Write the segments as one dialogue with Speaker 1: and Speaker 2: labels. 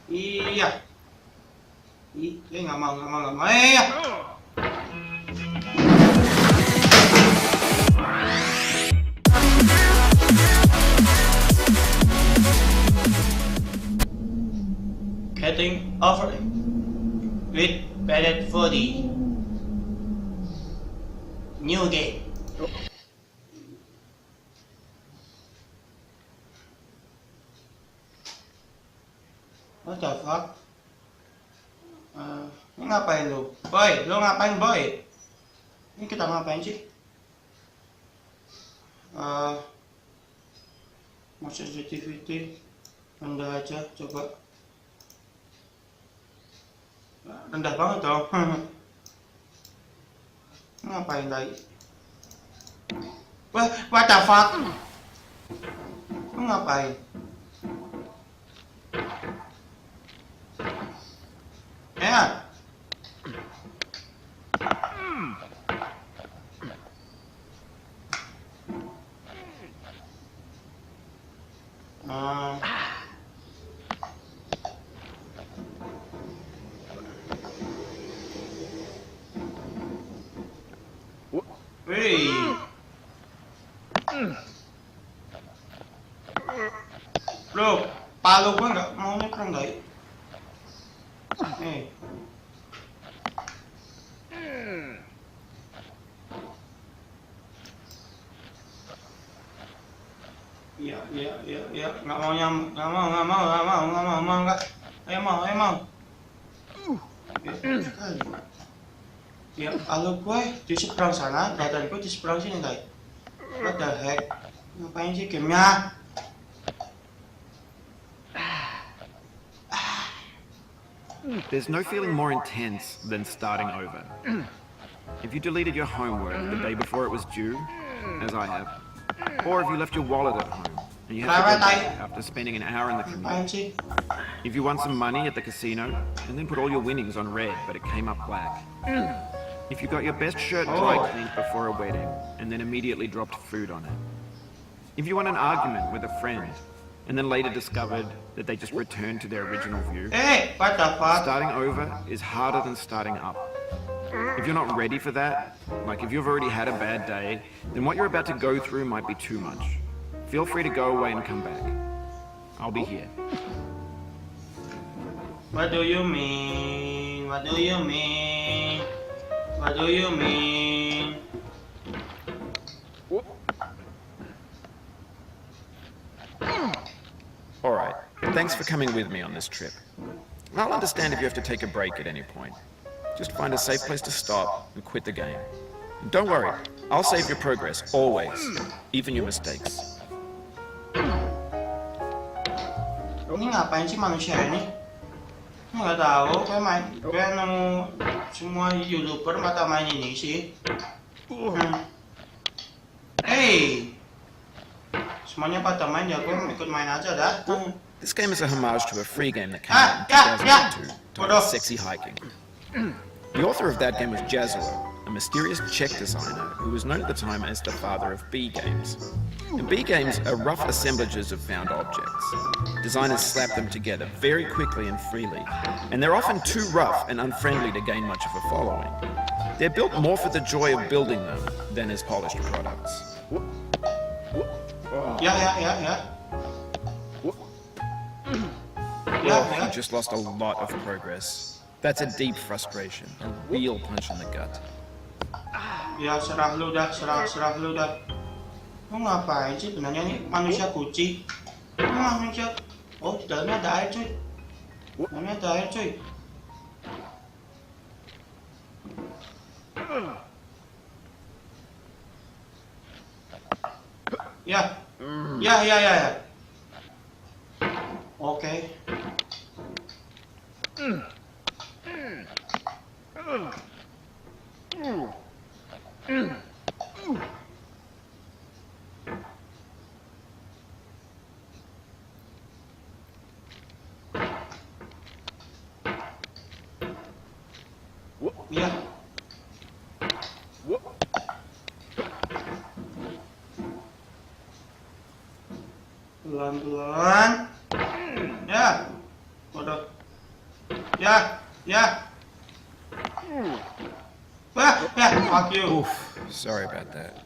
Speaker 1: Iya. Nggak mau. Iya. Getting over it with better for the new game. What the fuck? Ini ngapain lu? Boy, lu ngapain boy? Ini kita ngapain sih? Mau sensitivity rendah aja, coba. Rendah banget dong. Ngapain lagi? What the fuck? Lu ngapain? Ya. Wih. Bro, palu gua nggak mau nyebrang guys. Nih. Iya, nggak mau nggak. Ayo mau. Ya, kalau gue di seberang sana, badan gue di seberang sini guys. What the heck? Ngapain sih gamenya?
Speaker 2: There's no feeling more intense than starting over. If you deleted your homework the day before it was due, as I have, or if you left your wallet at home and you had to go back after spending an hour in the commute. If you won some money at the casino and then put all your winnings on red but it came up black. If you got your best shirt dry cleaned before a wedding and then immediately dropped food on it. If you won an argument with a friend and then later discovered that they just returned to their original view.
Speaker 1: Hey, what the fuck?
Speaker 2: Starting over is harder than starting up. If you're not ready for that, like if you've already had a bad day, then what you're about to go through might be too much. Feel free to go away and come back. I'll be here.
Speaker 1: What do you mean? What do you mean? What do you mean?
Speaker 2: Alright, thanks for coming with me on this trip. I'll understand if you have to take a break at any point. Just find a safe place to stop and quit the game. And don't worry, I'll save your progress, always, even your mistakes.
Speaker 1: Ini ngapain sih manusia ini? Nggak tahu, kayak nemu semua YouTuber pada main ini sih. Hey, semuanya pada main ya, gue ikut main aja dah.
Speaker 2: This game is a homage to a free game that came out in 2002 titled Sexy Hiking. The author of that game was Jazzuo, a mysterious Czech designer who was known at the time as the father of B games. And B games are rough assemblages of found objects. Designers slap them together very quickly and freely, and they're often too rough and unfriendly to gain much of a following. They're built more for the joy of building them than as polished products.
Speaker 1: Yeah.
Speaker 2: You just lost a lot of progress. That's a deep frustration, a real punch in the gut.
Speaker 1: Ya serah lu dah. Lu ngapain sih benarnya ini manusia kucing? Manusia. Oh, di dalamnya ada air cuy. Ya. Oke. Ya. Pelan-pelan. Ya. Udah. Yeah, yeah. Yeah, fuck you.
Speaker 2: Oof, sorry about that.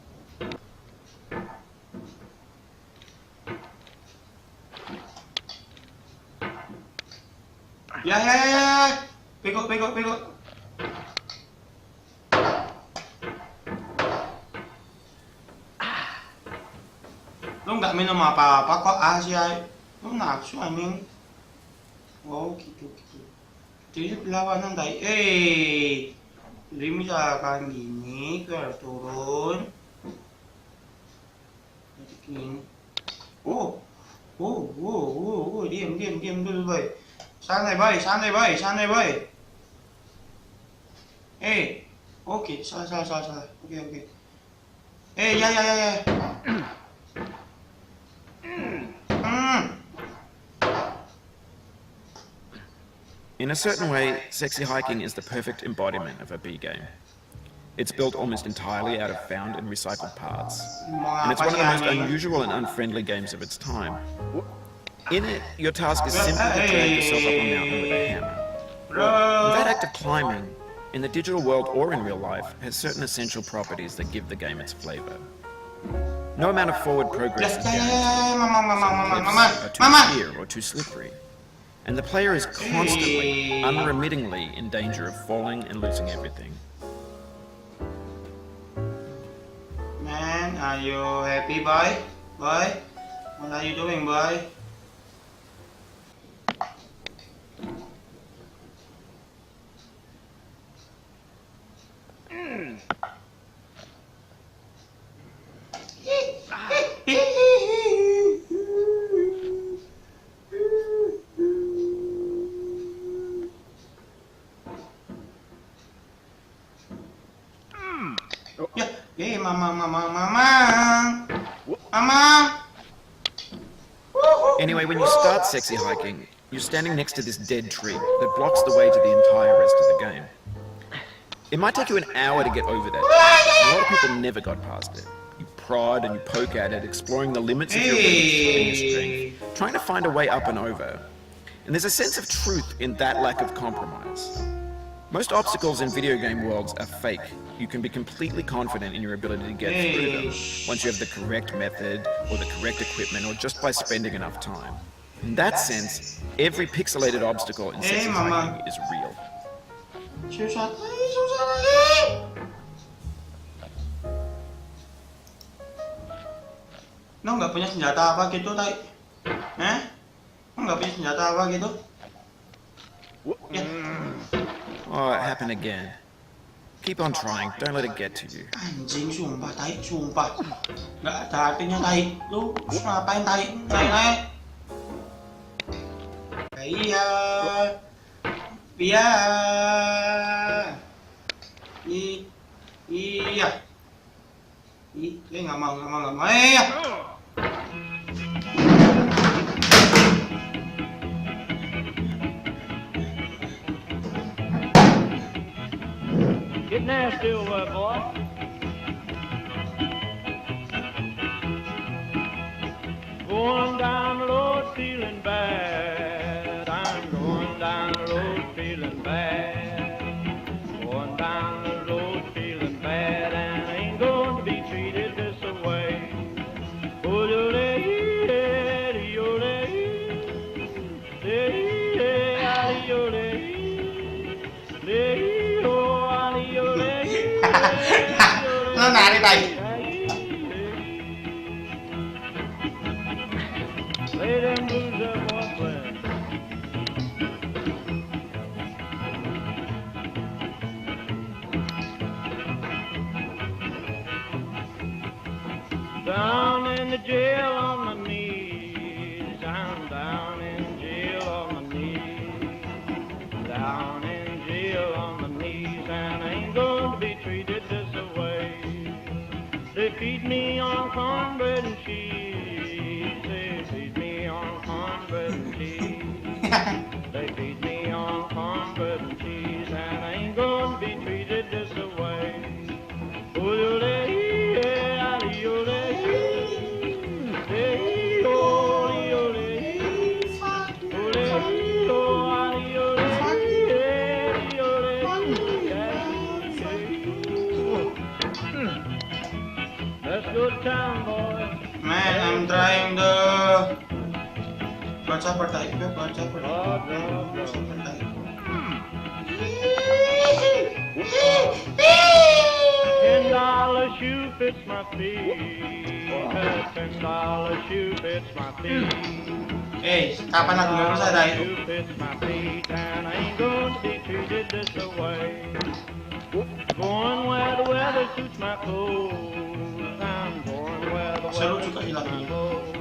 Speaker 1: Ya. Bego. Lu nggak minum apa-apa kok Asia. Lu nafsu anjing. Oh gitu. Jadi perlawanan tadi. Jadi misalkan gini, kalau turun. Jadi gini. Oh, diam dulu boy. Santai boy. Oke, salah. Oke. Ya.
Speaker 2: In a certain way, sexy hiking is the perfect embodiment of a B game. It's built almost entirely out of found and recycled parts, and it's one of the most unusual and unfriendly games of its time. In it, your task is simply to drag yourself up a mountain with a hammer. That act of climbing, in the digital world or in real life, has certain essential properties that give the game its flavor. No amount of forward progress is guaranteed. Some cliffs are too sheer or too slippery, and the player is constantly, unremittingly in danger of falling and losing everything.
Speaker 1: Man, are you happy, boy? What are you doing, boy? Yeah, mama.
Speaker 2: Anyway, when you start sexy hiking, you're standing next to this dead tree that blocks the way to the entire rest of the game. It might take you an hour to get over that. A lot of people never got past it. You prod and you poke at it, exploring the limits of your reach and your strength, trying to find a way up and over. And there's a sense of truth in that lack of compromise. Most obstacles in video game worlds are fake. You can be completely confident in your ability to get through them once you have the correct method or the correct equipment or just by spending enough time. In that sense, every pixelated obstacle in sexy hiking is real.
Speaker 1: Susah lagi. Lo nggak punya senjata apa gitu, Tai? Lo nggak punya senjata apa gitu? Ya.
Speaker 2: Oh, it happened again. Keep on trying, don't let it get to you.
Speaker 1: Anjing, sumpah, Tai, sumpah. Nggak ada artinya, Tai. Lu ngapain, Tai? Naik. Iya. Iya. Nggak mau. Iya.
Speaker 3: Get nasty over there, boy. Going down the road feeling bad. I'm going down the road feeling bad. Going down the road feeling bad, and I ain't going to be treated this way. Oh,
Speaker 1: Nó nè đi Tai.
Speaker 3: Lay them blues up, boyfriend. Down in the jail on my knees. I'm down in jail on my knees. Down in jail on my knees, and I ain't going to be treated this way. They feed me on cornbread and cheese. They feed me on cornbread and cheese. They feed me on cornbread and cheese, and I ain't going to be treated this way.
Speaker 1: sabar tayo. Bahan sabar. Sabar tayo.
Speaker 3: $10 shoe fits my feet. $10 shoe fits my feet.
Speaker 1: Eh, kapan aku lulus tayo?
Speaker 3: Shoe fits my feet, and I ain't going to be treated this away. Going where the weather suits my clothes. I'm going where the
Speaker 1: Seru
Speaker 3: weather
Speaker 1: juga sih
Speaker 3: suits my
Speaker 1: lagunya.
Speaker 3: clothes.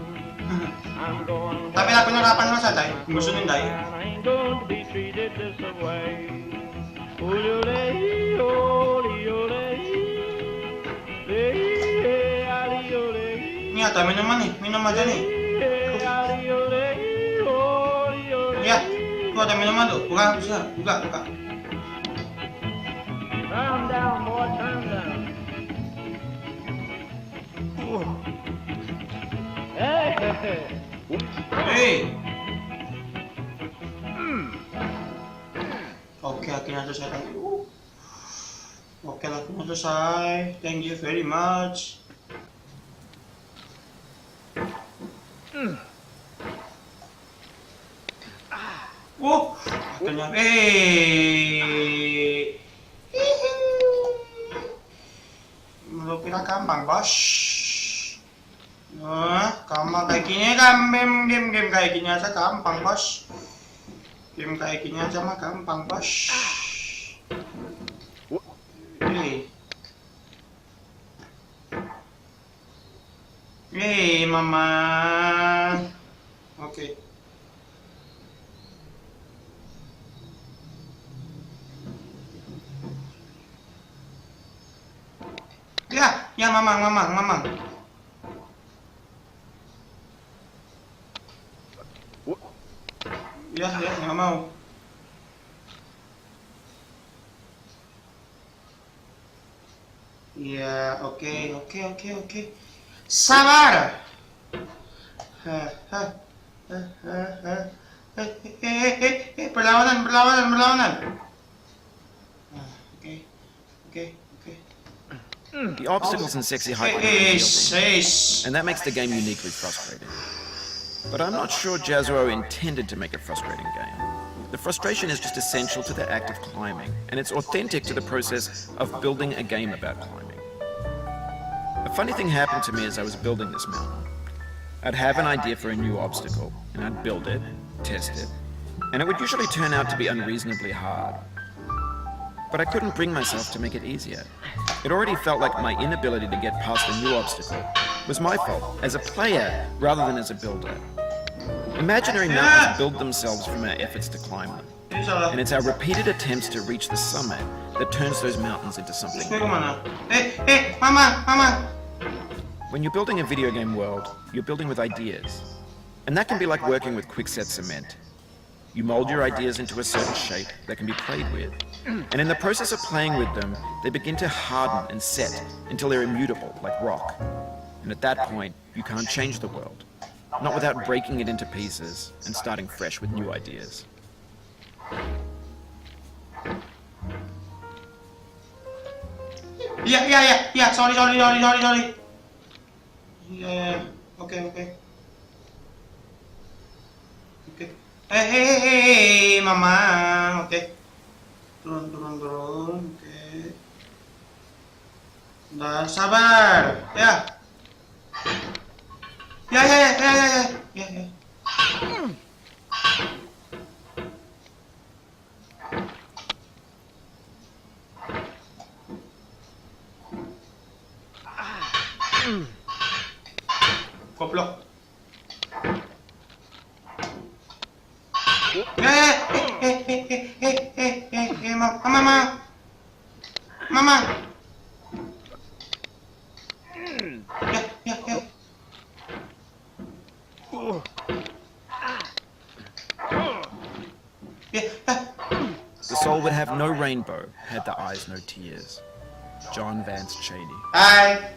Speaker 3: I'm going
Speaker 1: Tapi lagunya kapan lulus tayo? Gustunin tayo.
Speaker 3: and I ain't going to be treated this away. Ole, ole, ole,
Speaker 1: Ini ada minuman nih, minum aja nih. Ya, tuh ada minuman tuh. Buka, bisa, buka.
Speaker 3: Turn down, boy, turn down.
Speaker 1: Hey. Oke, akhirnya selesai lagi. Oke, lagunya selesai. Thank you very much. Akhirnya. Menurut kita gampang, bos. Gampang kayak gini kan, game kayak gini aja gampang, bos. Game kayak gini aja mah gampang, bos. Mama. Oke. Ya, mamang. Ya, nggak mau. Ya, oke. Sabar. Berlawanan. Oke.
Speaker 2: The obstacles in Sexy Height are yielding, and that makes the game uniquely frustrating. But I'm not sure Jazzuo intended to make a frustrating game. The frustration is just essential to the act of climbing, and it's authentic to the process of building a game about climbing. A funny thing happened to me as I was building this mountain. I'd have an idea for a new obstacle, and I'd build it, test it, and it would usually turn out to be unreasonably hard. But I couldn't bring myself to make it easier. It already felt like my inability to get past a new obstacle was my fault as a player rather than as a builder. Imaginary mountains build themselves from our efforts to climb them. And it's our repeated attempts to reach the summit that turns those mountains into something new.
Speaker 1: Mama.
Speaker 2: When you're building a video game world, you're building with ideas. And that can be like working with quickset cement. You mold your ideas into a certain shape that can be played with. And in the process of playing with them, they begin to harden and set until they're immutable, like rock. And at that point, you can't change the world. Not without breaking it into pieces and starting fresh with new ideas.
Speaker 1: Yeah, sorry. Yeah, okay. Hey, mama, okay. Turun, oke. Udah, sabar, ya. Ya. Goblok. Mama. Ya.
Speaker 2: The soul would have no rainbow, had the eyes no tears. John Vance Cheney.
Speaker 1: Bye.